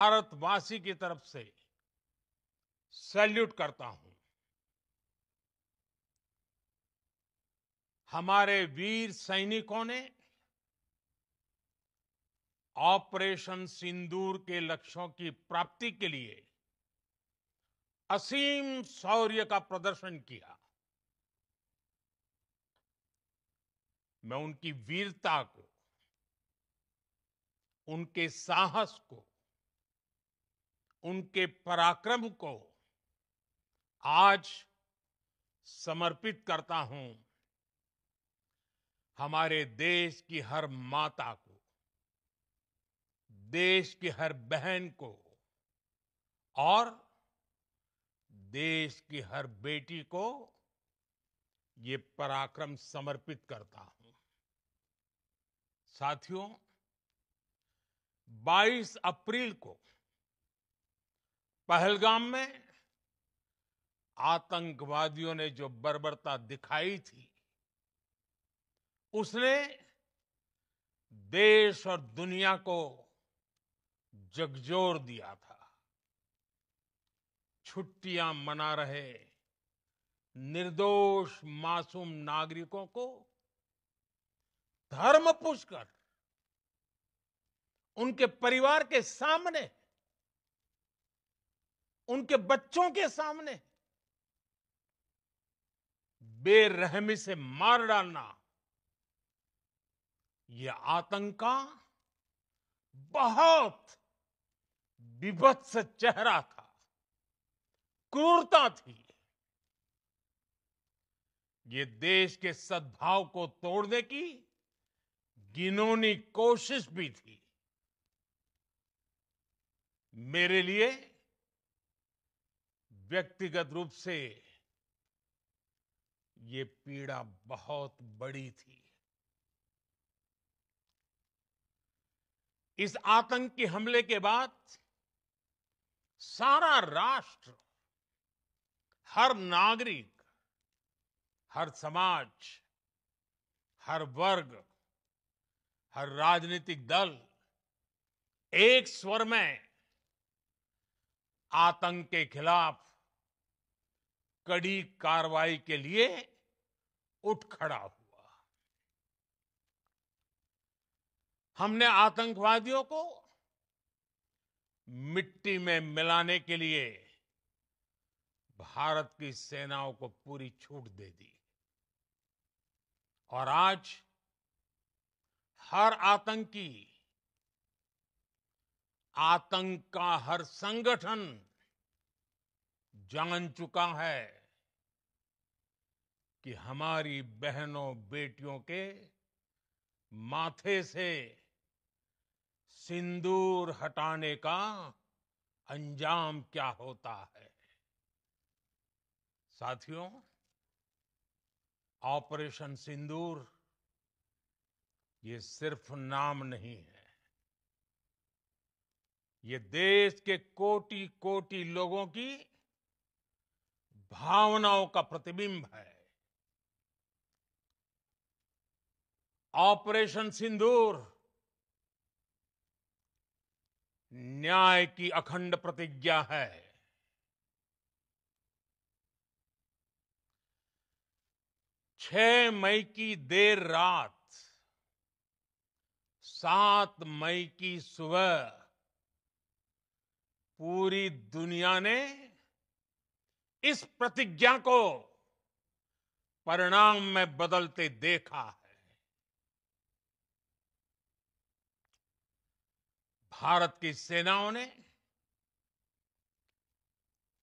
भारतवासी की तरफ से सैल्यूट करता हूं। हमारे वीर सैनिकों ने ऑपरेशन सिंदूर के लक्ष्यों की प्राप्ति के लिए असीम शौर्य का प्रदर्शन किया। मैं उनकी वीरता को, उनके साहस को, उनके पराक्रम को आज समर्पित करता हूं हमारे देश की हर माता को, देश की हर बहन को और देश की हर बेटी को ये पराक्रम समर्पित करता हूं। साथियों, 22 अप्रैल को पहलगाम में आतंकवादियों ने जो बर्बरता दिखाई थी, उसने देश और दुनिया को झकझोर दिया था। छुट्टियां मना रहे निर्दोष मासूम नागरिकों को धर्म पूछकर उनके परिवार के सामने, उनके बच्चों के सामने बेरहमी से मार डालना, यह आतंक का बहुत विभत्स चेहरा था, क्रूरता थी। ये देश के सद्भाव को तोड़ने की घिनौनी कोशिश भी थी। मेरे लिए व्यक्तिगत रूप से ये पीड़ा बहुत बड़ी थी। इस आतंकी हमले के बाद सारा राष्ट्र, हर नागरिक, हर समाज, हर वर्ग, हर राजनीतिक दल एक स्वर में आतंक के खिलाफ कड़ी कार्रवाई के लिए उठ खड़ा हुआ। हमने आतंकवादियों को मिट्टी में मिलाने के लिए भारत की सेनाओं को पूरी छूट दे दी और आज हर आतंकी, आतंक का हर संगठन जान चुका है कि हमारी बहनों बेटियों के माथे से सिंदूर हटाने का अंजाम क्या होता है। साथियों, ऑपरेशन सिंदूर ये सिर्फ नाम नहीं है, ये देश के कोटि कोटि लोगों की भावनाओं का प्रतिबिंब है। ऑपरेशन सिंदूर न्याय की अखंड प्रतिज्ञा है। 6 मई की देर रात, 7 मई की सुबह पूरी दुनिया ने इस प्रतिज्ञा को परिणाम में बदलते देखा है। भारत की सेनाओं ने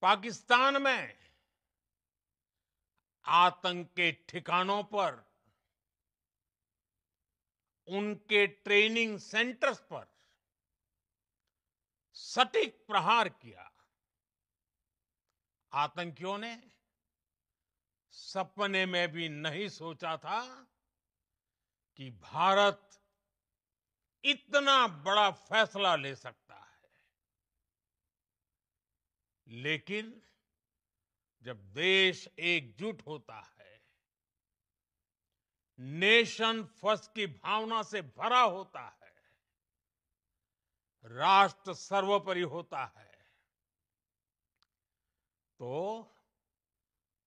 पाकिस्तान में आतंक के ठिकानों पर, उनके ट्रेनिंग सेंटर्स पर सटीक प्रहार किया। आतंकियों ने सपने में भी नहीं सोचा था कि भारत इतना बड़ा फैसला ले सकता है। लेकिन जब देश एकजुट होता है, नेशन फर्स्ट की भावना से भरा होता है, राष्ट्र सर्वोपरि होता है तो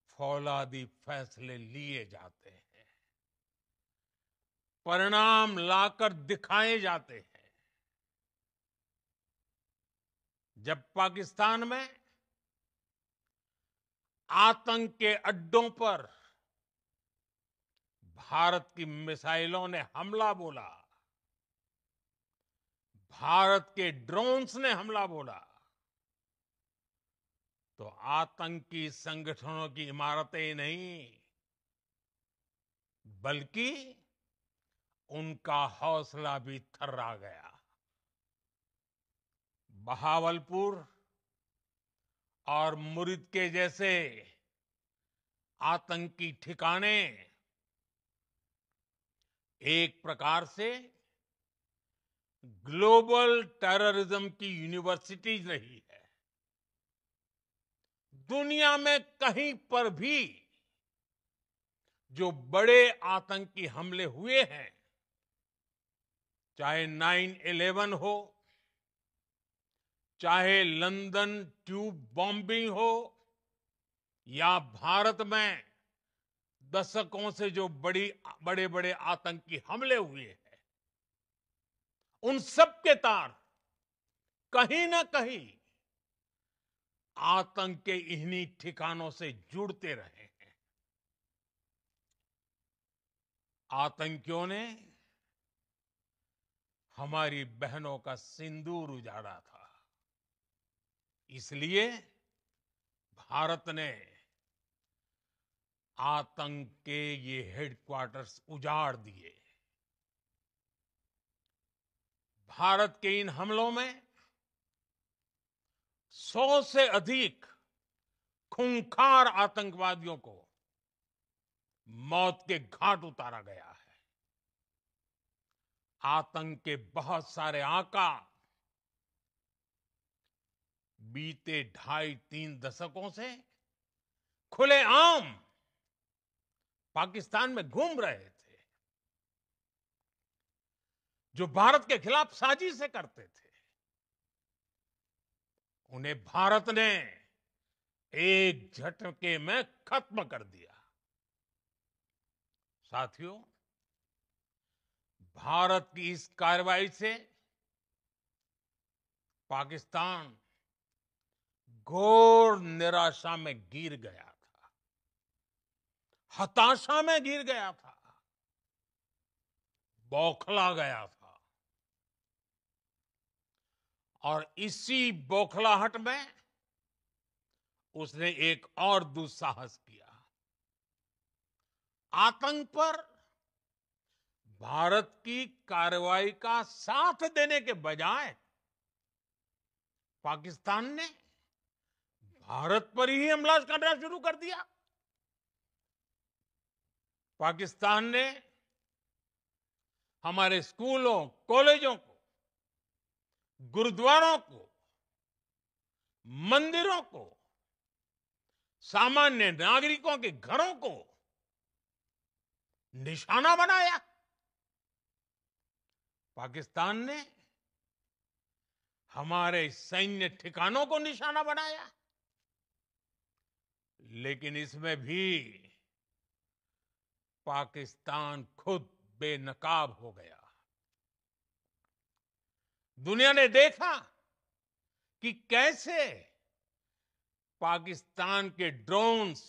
फौलादी फैसले लिए जाते हैं, परिणाम लाकर दिखाए जाते हैं। जब पाकिस्तान में आतंक के अड्डों पर भारत की मिसाइलों ने हमला बोला, भारत के ड्रोन्स ने हमला बोला, तो आतंकी संगठनों की इमारतें नहीं बल्कि उनका हौसला भी थर्रा गया। बहावलपुर और मुरिद के जैसे आतंकी ठिकाने एक प्रकार से ग्लोबल टेररिज्म की यूनिवर्सिटीज रही है। दुनिया में कहीं पर भी जो बड़े आतंकी हमले हुए हैं, चाहे 9/11 हो, चाहे लंदन ट्यूब बॉम्बिंग हो, या भारत में दशकों से जो बड़े बड़े आतंकी हमले हुए हैं, उन सब के तार कहीं ना कहीं आतंक के इन्हीं ठिकानों से जुड़ते रहे हैं। आतंकियों ने हमारी बहनों का सिंदूर उजाड़ा था, इसलिए भारत ने आतंक के ये हेडक्वार्टर्स उजाड़ दिए। भारत के इन हमलों में 100 से अधिक खूंखार आतंकवादियों को मौत के घाट उतारा गया है। आतंक के बहुत सारे आका बीते 2.5-3 दशकों से खुलेआम पाकिस्तान में घूम रहे थे, जो भारत के खिलाफ साजिशें करते थे। उन्हें भारत ने एक झटके में खत्म कर दिया। साथियों, भारत की इस कार्रवाई से पाकिस्तान घोर निराशा में गिर गया था, हताशा में गिर गया था, बौखला गया था। और इसी बौखलाहट में उसने एक और दुस्साहस किया। आतंक पर भारत की कार्रवाई का साथ देने के बजाय पाकिस्तान ने भारत पर ही हमला करना शुरू कर दिया। पाकिस्तान ने हमारे स्कूलों, कॉलेजों को, गुरुद्वारों को, मंदिरों को, सामान्य नागरिकों के घरों को निशाना बनाया। पाकिस्तान ने हमारे सैन्य ठिकानों को निशाना बनाया। लेकिन इसमें भी पाकिस्तान खुद बेनकाब हो गया। दुनिया ने देखा कि कैसे पाकिस्तान के ड्रोन्स,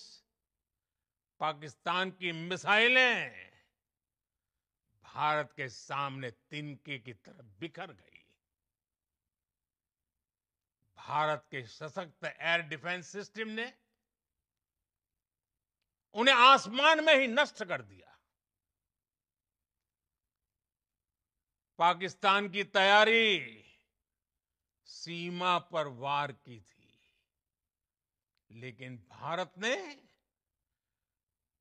पाकिस्तान की मिसाइलें भारत के सामने तिनके की तरह बिखर गई। भारत के सशक्त एयर डिफेंस सिस्टम ने उन्हें आसमान में ही नष्ट कर दिया। पाकिस्तान की तैयारी सीमा पर वार की थी, लेकिन भारत ने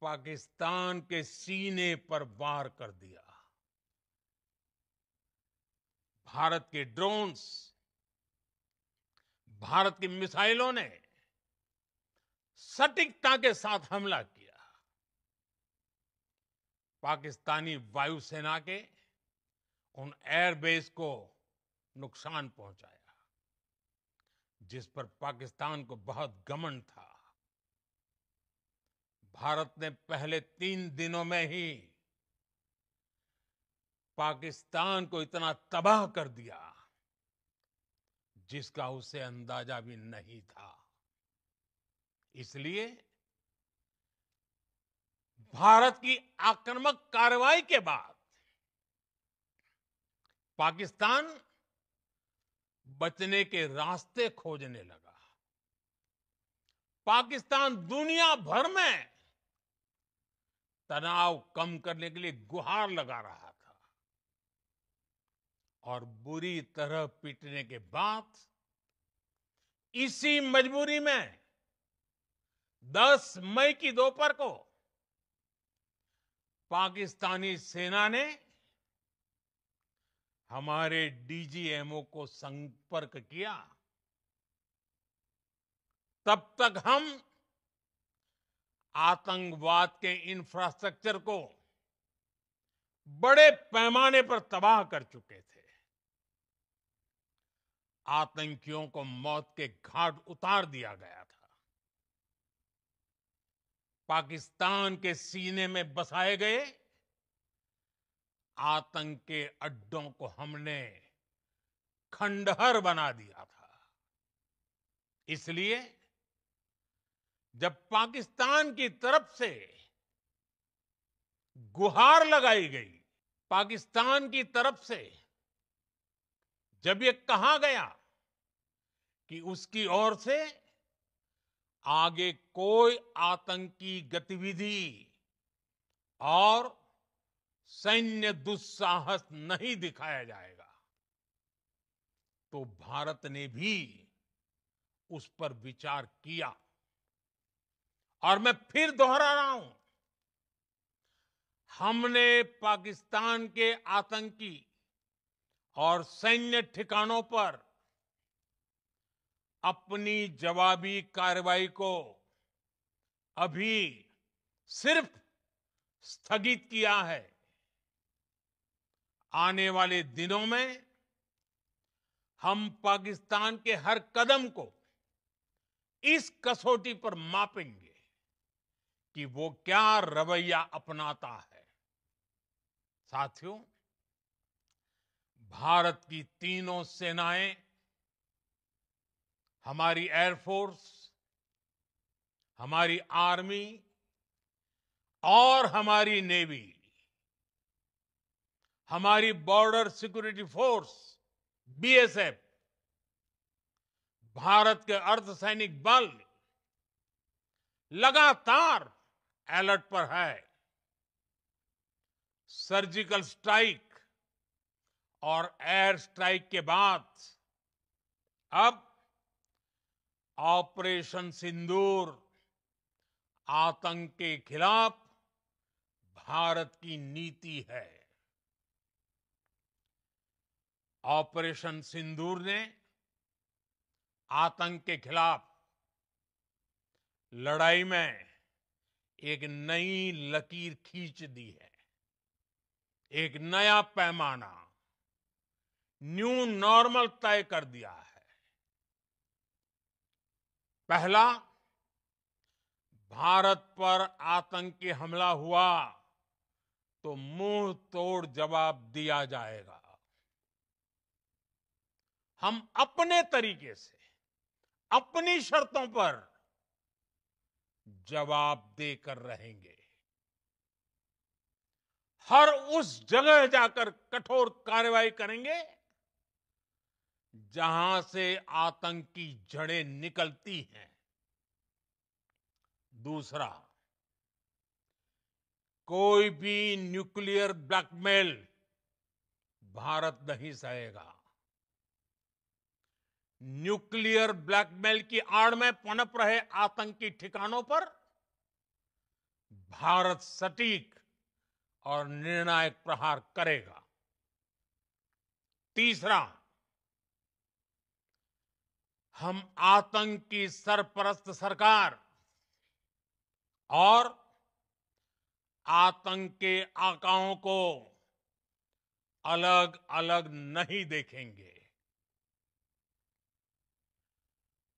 पाकिस्तान के सीने पर वार कर दिया। भारत के ड्रोन्स, भारत की मिसाइलों ने सटीकता के साथ हमला किया। पाकिस्तानी वायुसेना के उन एयरबेस को नुकसान पहुंचाया, जिस पर पाकिस्तान को बहुत घमंड था। भारत ने पहले 3 दिनों में ही पाकिस्तान को इतना तबाह कर दिया जिसका उसे अंदाजा भी नहीं था। इसलिए भारत की आक्रामक कार्रवाई के बाद पाकिस्तान बचने के रास्ते खोजने लगा। पाकिस्तान दुनिया भर में तनाव कम करने के लिए गुहार लगा रहा था और बुरी तरह पीटने के बाद इसी मजबूरी में 10 मई की दोपहर को पाकिस्तानी सेना ने हमारे डीजीएमओ को संपर्क किया। तब तक हम आतंकवाद के इंफ्रास्ट्रक्चर को बड़े पैमाने पर तबाह कर चुके थे। आतंकियों को मौत के घाट उतार दिया गया था। पाकिस्तान के सीने में बसाए गए आतंक के अड्डों को हमने खंडहर बना दिया था। इसलिए जब पाकिस्तान की तरफ से गुहार लगाई गई, पाकिस्तान की तरफ से जब ये कहा गया कि उसकी ओर से आगे कोई आतंकी गतिविधि और सैन्य दुस्साहस नहीं दिखाया जाएगा, तो भारत ने भी उस पर विचार किया। और मैं फिर दोहरा रहा हूं, हमने पाकिस्तान के आतंकी और सैन्य ठिकानों पर अपनी जवाबी कार्रवाई को अभी सिर्फ स्थगित किया है। आने वाले दिनों में हम पाकिस्तान के हर कदम को इस कसौटी पर मापेंगे कि वो क्या रवैया अपनाता है। साथियों, भारत की तीनों सेनाएं, हमारी एयरफोर्स, हमारी आर्मी और हमारी नेवी, हमारी border security force BSF, Bharat के अर्धसैनिक बल लगातार अलर्ट पर है। सर्जिकल स्ट्राइक और एयर स्ट्राइक के बाद अब ऑपरेशन सिंदूर आतंक के खिलाफ भारत की नीति है। ऑपरेशन सिंदूर ने आतंक के खिलाफ लड़ाई में एक नई लकीर खींच दी है, एक नया पैमाना, न्यू नॉर्मल तय कर दिया है। पहला, भारत पर आतंकी हमला हुआ तो मुंह तोड़ जवाब दिया जाएगा। हम अपने तरीके से, अपनी शर्तों पर जवाब देकर रहेंगे। हर उस जगह जाकर कठोर कार्रवाई करेंगे जहां से आतंक की जड़ें निकलती हैं। दूसरा, कोई भी न्यूक्लियर ब्लैकमेल भारत नहीं सहेगा। न्यूक्लियर ब्लैकमेल की आड़ में पनप रहे आतंकी ठिकानों पर भारत सटीक और निर्णायक प्रहार करेगा। तीसरा, हम आतंक की सरपरस्त सरकार और आतंक के आकाओं को अलग अलग नहीं देखेंगे।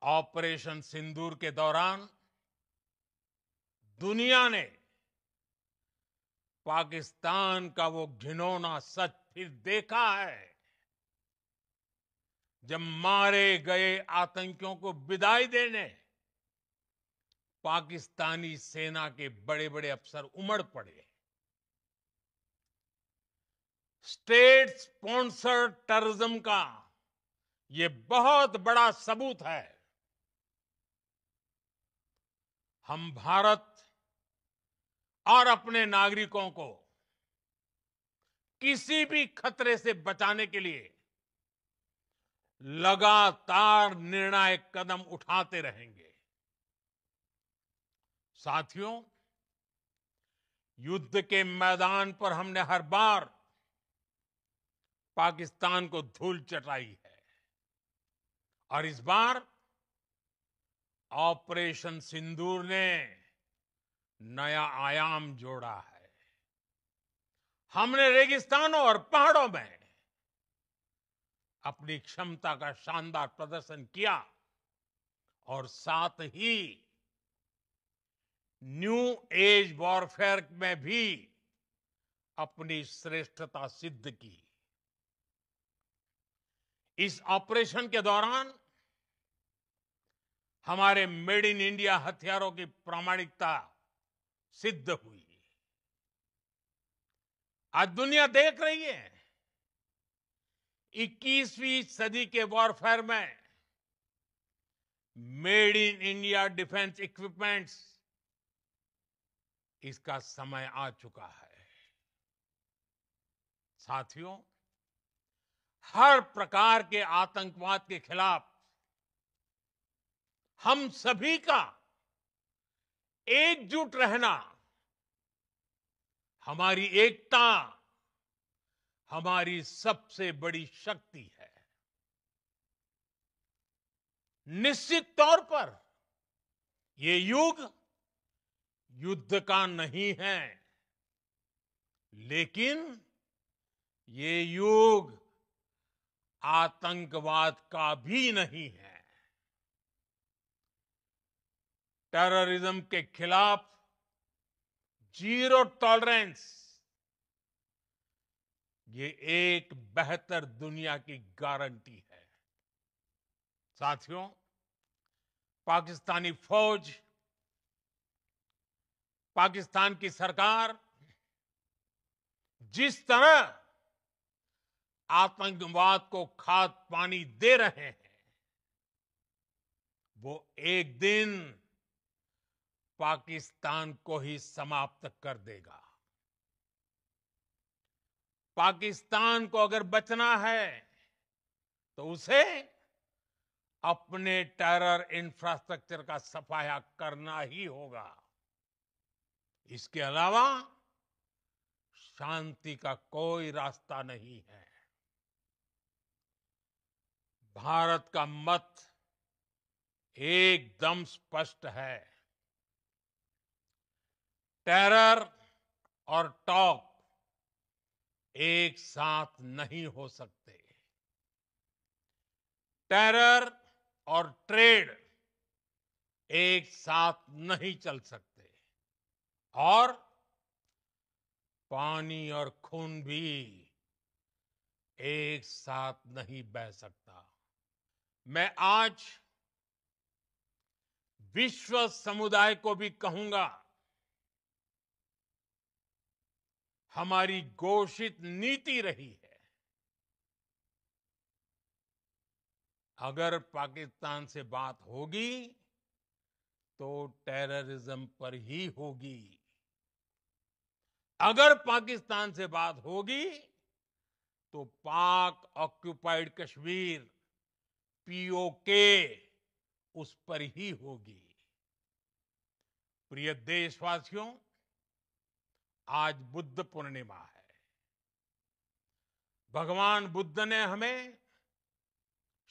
ऑपरेशन सिंदूर के दौरान दुनिया ने पाकिस्तान का वो घिनौना सच फिर देखा है, जब मारे गए आतंकियों को विदाई देने पाकिस्तानी सेना के बड़े बड़े अफसर उमड़ पड़े। स्टेट स्पॉन्सर्ड टेररिज्म का ये बहुत बड़ा सबूत है। हम भारत और अपने नागरिकों को किसी भी खतरे से बचाने के लिए लगातार निर्णायक कदम उठाते रहेंगे। साथियों, युद्ध के मैदान पर हमने हर बार पाकिस्तान को धूल चटाई है और इस बार ऑपरेशन सिंदूर ने नया आयाम जोड़ा है। हमने रेगिस्तानों और पहाड़ों में अपनी क्षमता का शानदार प्रदर्शन किया और साथ ही न्यू एज वॉरफेयर में भी अपनी श्रेष्ठता सिद्ध की। इस ऑपरेशन के दौरान हमारे मेड इन इंडिया हथियारों की प्रामाणिकता सिद्ध हुई। आज दुनिया देख रही है 21वीं सदी के वॉरफेयर में made in India defence equipments, इसका समय आ चुका है। साथियों, हर प्रकार के आतंकवाद के खिलाफ हम सभी का एकजुट रहना, हमारी एकता हमारी सबसे बड़ी शक्ति है। निश्चित तौर पर ये युग युद्ध का नहीं है, लेकिन ये युग आतंकवाद का भी नहीं है। टेररिज्म के खिलाफ जीरो टॉलरेंस, ये एक बेहतर दुनिया की गारंटी है। साथियों, पाकिस्तानी फौज, पाकिस्तान की सरकार जिस तरह आतंकवाद को खाद पानी दे रहे हैं, वो एक दिन पाकिस्तान को ही समाप्त कर देगा। पाकिस्तान को अगर बचना है तो उसे अपने टेरर इंफ्रास्ट्रक्चर का सफाया करना ही होगा। इसके अलावा शांति का कोई रास्ता नहीं है। भारत का मत एकदम स्पष्ट है। टेरर और टॉक एक साथ नहीं हो सकते। टेरर और ट्रेड एक साथ नहीं चल सकते और पानी और खून भी एक साथ नहीं बह सकता। मैं आज विश्व समुदाय को भी कहूंगा, हमारी घोषित नीति रही है, अगर पाकिस्तान से बात होगी तो टेररिज्म पर ही होगी। अगर पाकिस्तान से बात होगी तो पाक ऑक्युपाइड कश्मीर, पीओके, उस पर ही होगी। प्रिय देशवासियों, आज बुद्ध पूर्णिमा है। भगवान बुद्ध ने हमें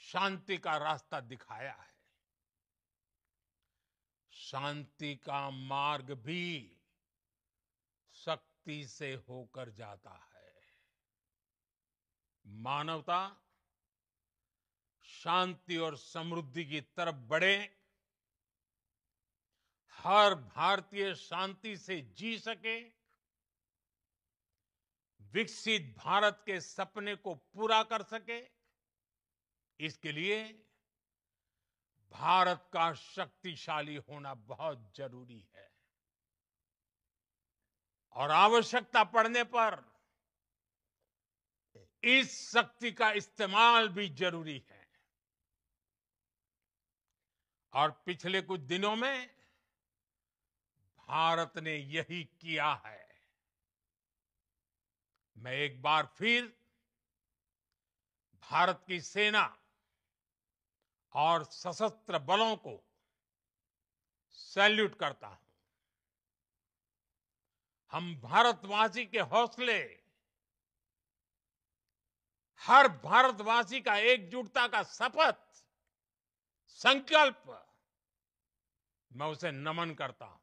शांति का रास्ता दिखाया है। शांति का मार्ग भी शक्ति से होकर जाता है। मानवता शांति और समृद्धि की तरफ बढ़े, हर भारतीय शांति से जी सके, विकसित भारत के सपने को पूरा कर सके, इसके लिए भारत का शक्तिशाली होना बहुत जरूरी है। और आवश्यकता पड़ने पर इस शक्ति का इस्तेमाल भी जरूरी है। और पिछले कुछ दिनों में भारत ने यही किया है। मैं एक बार फिर भारत की सेना और सशस्त्र बलों को सैल्यूट करता हूं। हम भारतवासी के हौसले, हर भारतवासी का एकजुटता का शपथ, संकल्प, मैं उसे नमन करता हूं।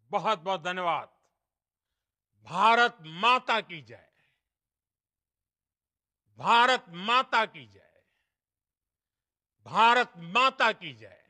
बहुत बहुत धन्यवाद। भारत माता की जय। भारत माता की जय। भारत माता की जय।